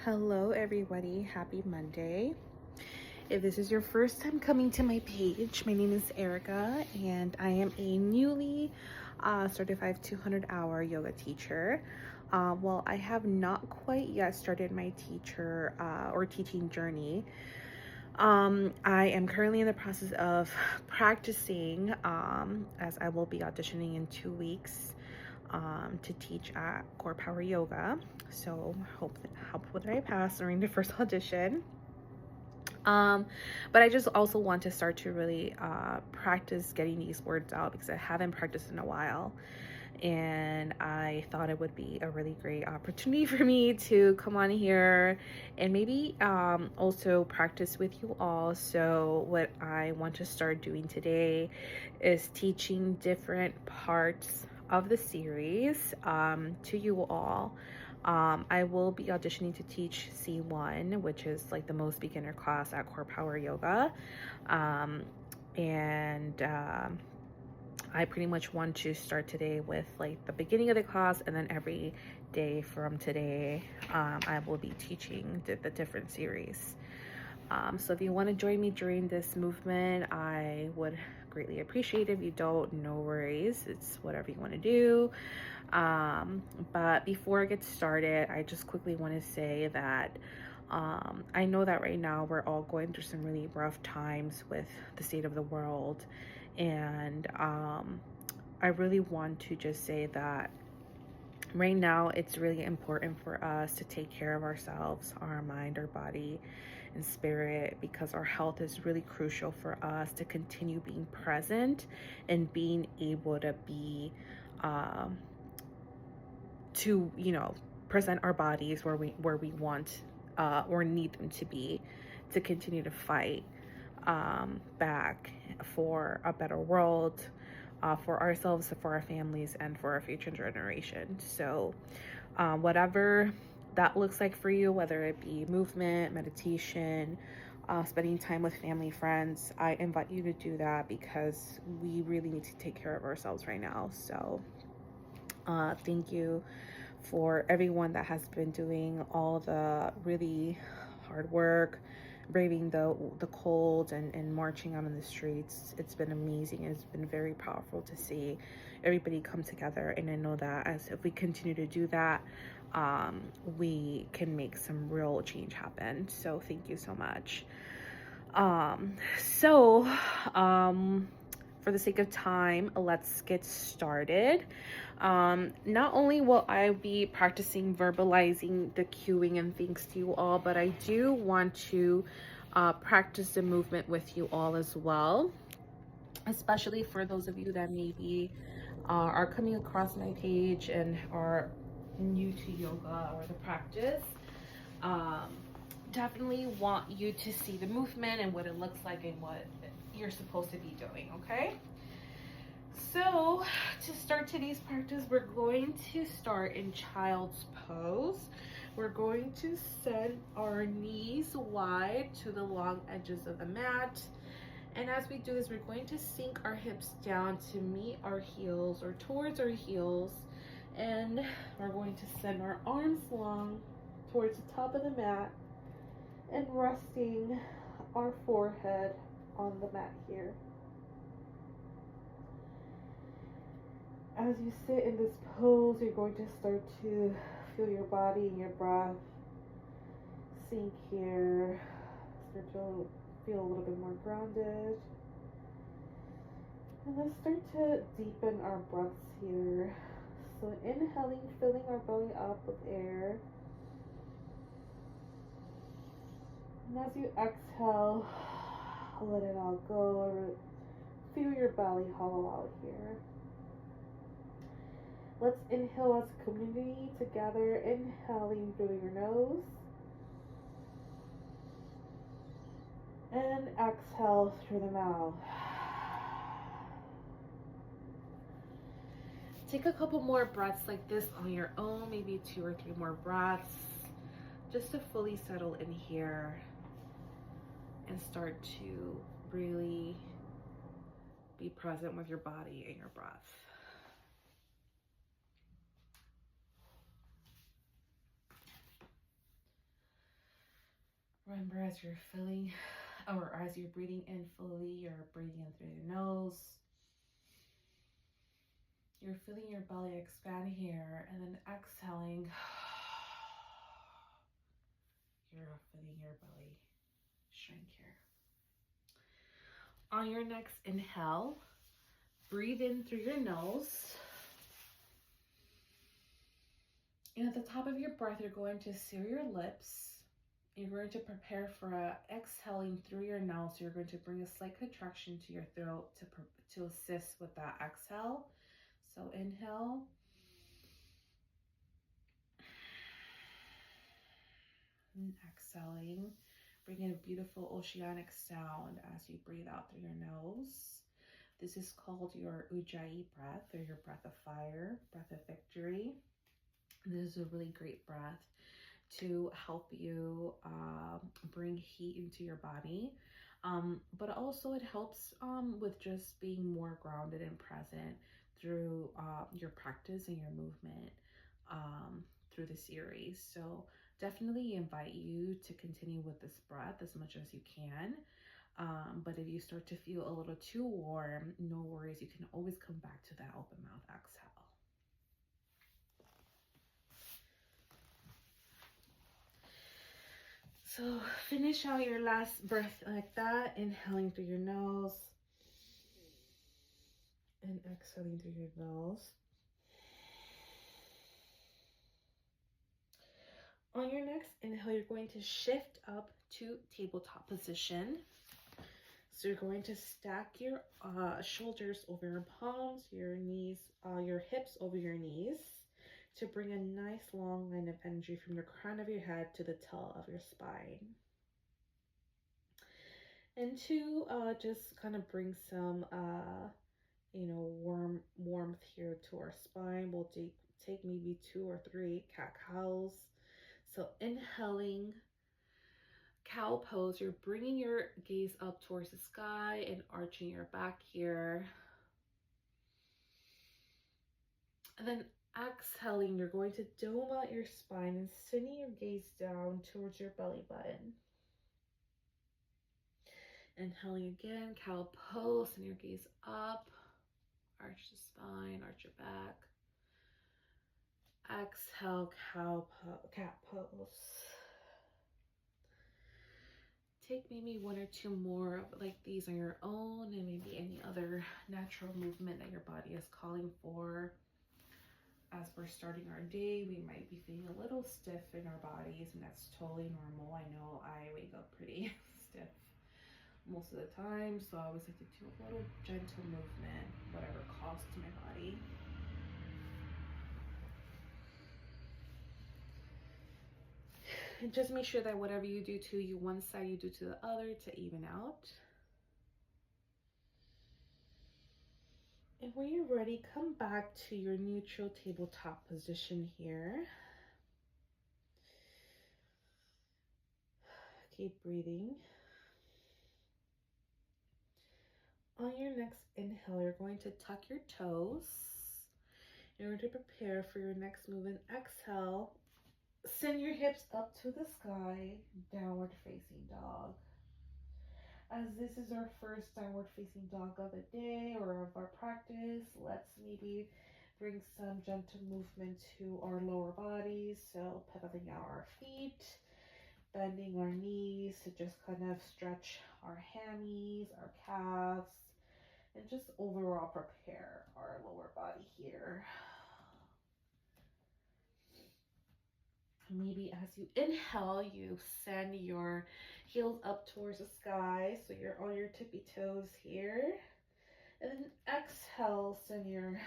Hello everybody, happy Monday. If this is your first time coming to my page, my name is Erica and I am a newly certified 200-hour yoga teacher. Well, I have not quite yet started my teacher or teaching journey. I am currently in the process of practicing as I will be auditioning in 2 weeks to teach at Core Power Yoga. So hope that I pass during the first audition. But I just also want to start to really practice getting these words out because I haven't practiced in a while. And I thought it would be a really great opportunity for me to come on here and maybe also practice with you all. So what I want to start doing today is teaching different parts of the series to you all. I will be auditioning to teach C1, which is like the most beginner class at Core Power Yoga. I pretty much want to start today with like the beginning of the class, and then every day from today I will be teaching the different series. So if you want to join me during this movement, I would greatly appreciate it. If you don't, no worries, it's whatever you want to do. But before I get started, I just quickly want to say that I know that right now we're all going through some really rough times with the state of the world, and I really want to just say that right now it's really important for us to take care of ourselves, our mind, our body, and spirit, because our health is really crucial for us to continue being present and being able to be present our bodies where we want or need them to be, to continue to fight back for a better world, for ourselves, for our families, and for our future generations. So whatever that looks like for you, whether it be movement, meditation, spending time with family, friends, I invite you to do that because we really need to take care of ourselves right now. So thank you for everyone that has been doing all the really hard work, braving the cold and marching out in the streets. It's been amazing. It's been very powerful to see everybody come together, and I know that if we continue to do that, we can make some real change happen. So thank you so much. For the sake of time, let's get started. Not only will I be practicing verbalizing the cueing and things to you all, but I do want to practice the movement with you all as well, especially for those of you that maybe are coming across my page and are new to yoga or the practice. Definitely want you to see the movement and what it looks like and what you're supposed to be doing, okay? So to start today's practice, we're going to start in child's pose. We're going to send our knees wide to the long edges of the mat. And as we do this, we're going to sink our hips down to meet our heels or towards our heels. And we're going to send our arms long towards the top of the mat and resting our forehead on the mat here. As you sit in this pose, you're going to start to feel your body and your breath sink here. Start to feel a little bit more grounded. And let's start to deepen our breaths here. So inhaling, filling our belly up with air. And as you exhale, let it all go. Feel your belly hollow out here. Let's inhale as a community together, inhaling through your nose. And exhale through the mouth. Take a couple more breaths like this on your own, maybe 2 or 3 more breaths, just to fully settle in here and start to really be present with your body and your breath. Remember, as you're filling, or as you're breathing in fully, you're breathing in through your nose. You're feeling your belly expand here, and then exhaling, you're feeling your belly shrink here. On your next inhale, breathe in through your nose. And at the top of your breath, you're going to seal your lips. You're going to prepare for exhaling through your nose. You're going to bring a slight contraction to your throat to assist with that exhale. So inhale. And exhaling. Bring in a beautiful oceanic sound as you breathe out through your nose. This is called your Ujjayi breath, or your breath of fire, breath of victory. This is a really great breath to help you bring heat into your body, but also it helps with just being more grounded and present through your practice and your movement through the series. So definitely invite you to continue with this breath as much as you can, but if you start to feel a little too warm, no worries, you can always come back to that open mouth exhale. So finish out your last breath like that, inhaling through your nose and exhaling through your nose. On your next inhale, you're going to shift up to tabletop position. So you're going to stack your shoulders over your palms, your knees, your hips over your knees, to bring a nice long line of energy from the crown of your head to the tail of your spine. And to just kind of bring some, warmth here to our spine. We'll take maybe 2 or 3 cat cows. So inhaling, cow pose, you're bringing your gaze up towards the sky and arching your back here. And then exhaling, you're going to dome out your spine and sending your gaze down towards your belly button. Inhaling again, cow pose, send your gaze up, arch the spine, arch your back. Exhale, cat pose. Take maybe 1 or 2 more like these on your own, and maybe any other natural movement that your body is calling for. As we're starting our day, we might be feeling a little stiff in our bodies, and that's totally normal. I know I wake up pretty stiff most of the time, so I always like to do a little gentle movement, whatever calls to my body. And just make sure that whatever you do to one side, you do to the other to even out. And when you're ready, come back to your neutral tabletop position here. Keep breathing. On your next inhale, you're going to tuck your toes. You're going to prepare for your next movement. Exhale. Send your hips up to the sky, downward facing dog. As this is our first downward facing dog of the day or of our practice, let's maybe bring some gentle movement to our lower bodies. So pivoting out our feet, bending our knees to just kind of stretch our hammies, our calves, and just overall prepare our lower body here. Maybe as you inhale, you send your heels up towards the sky, so you're on your tippy toes here. And then exhale, send your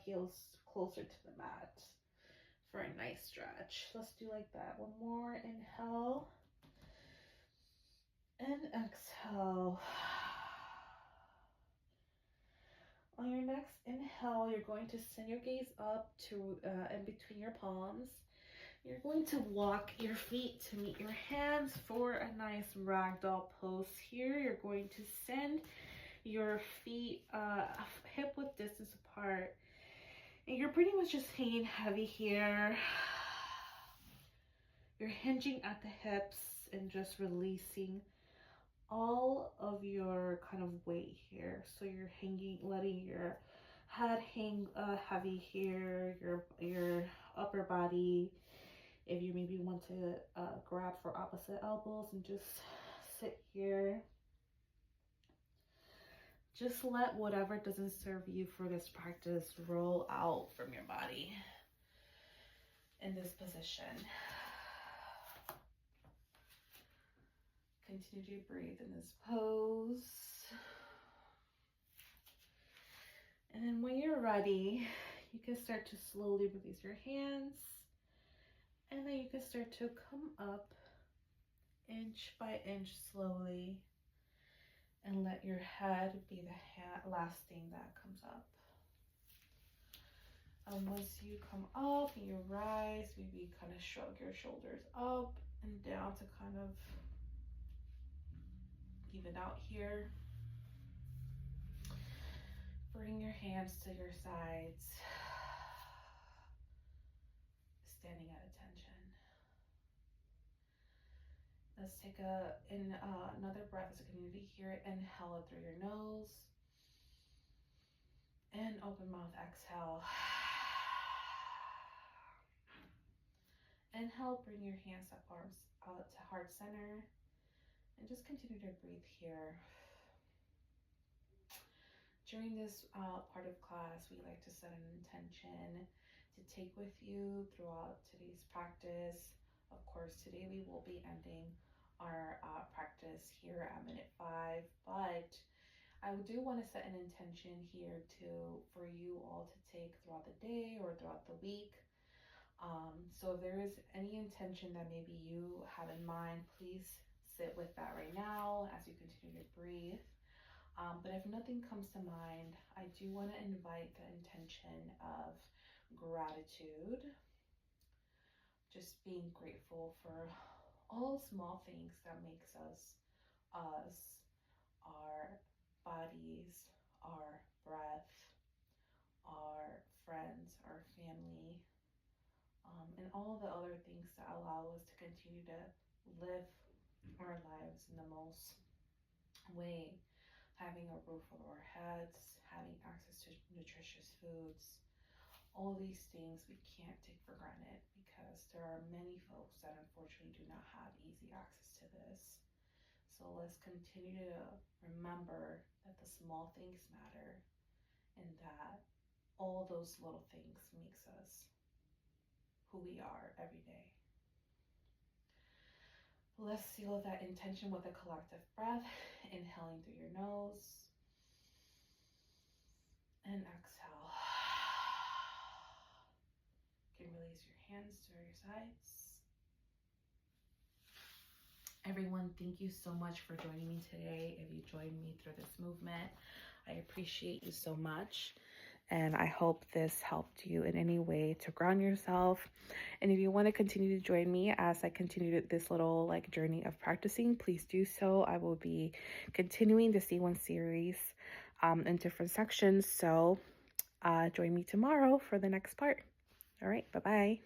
heels closer to the mat for a nice stretch. Let's do like that. 1 more, inhale. And exhale. On your next inhale, you're going to send your gaze up to in between your palms. You're going to walk your feet to meet your hands for a nice ragdoll pose here. You're going to send your feet hip width distance apart. And you're pretty much just hanging heavy here. you're hinging at the hips and just releasing all of your kind of weight here. So you're hanging, letting your head hang heavy here, your upper body. If you maybe want to grab for opposite elbows and just sit here. Just let whatever doesn't serve you for this practice roll out from your body in this position. Continue to breathe in this pose. And then when you're ready, you can start to slowly release your hands. And then you can start to come up inch by inch slowly. And let your head be the last thing that comes up. Once you come up and you rise, maybe kind of shrug your shoulders up and down to kind of even out here. Bring your hands to your sides, standing at attention. Let's take another breath as a community here. Inhale it through your nose. And open mouth, exhale. Inhale, bring your hands up, arms out to heart center. And just continue to breathe here. During this part of class, we like to set an intention to take with you throughout today's practice. Of course, today we will be ending our practice here at minute 5, but I do want to set an intention here for you all to take throughout the day or throughout the week. So if there is any intention that maybe you have in mind, please sit with that right now as you continue to breathe. But if nothing comes to mind, I do want to invite the intention of gratitude. Just being grateful for all small things that makes us, our bodies, our breath, our friends, our family, and all the other things that allow us to continue to live our lives in the most way. Having a roof over our heads, having access to nutritious foods, all these things we can't take for granted because there are many folks that unfortunately do not have easy access to this. So let's continue to remember that the small things matter and that all those little things makes us who we are every day. Let's seal that intention with a collective breath, inhaling through your nose and exhale. You can release your hands to your sides. Everyone, thank you so much for joining me today. If you joined me through this movement, I appreciate you so much. And I hope this helped you in any way to ground yourself. And if you want to continue to join me as I continue this little journey of practicing, please do so. I will be continuing the C1 series in different sections. So join me tomorrow for the next part. All right, bye-bye.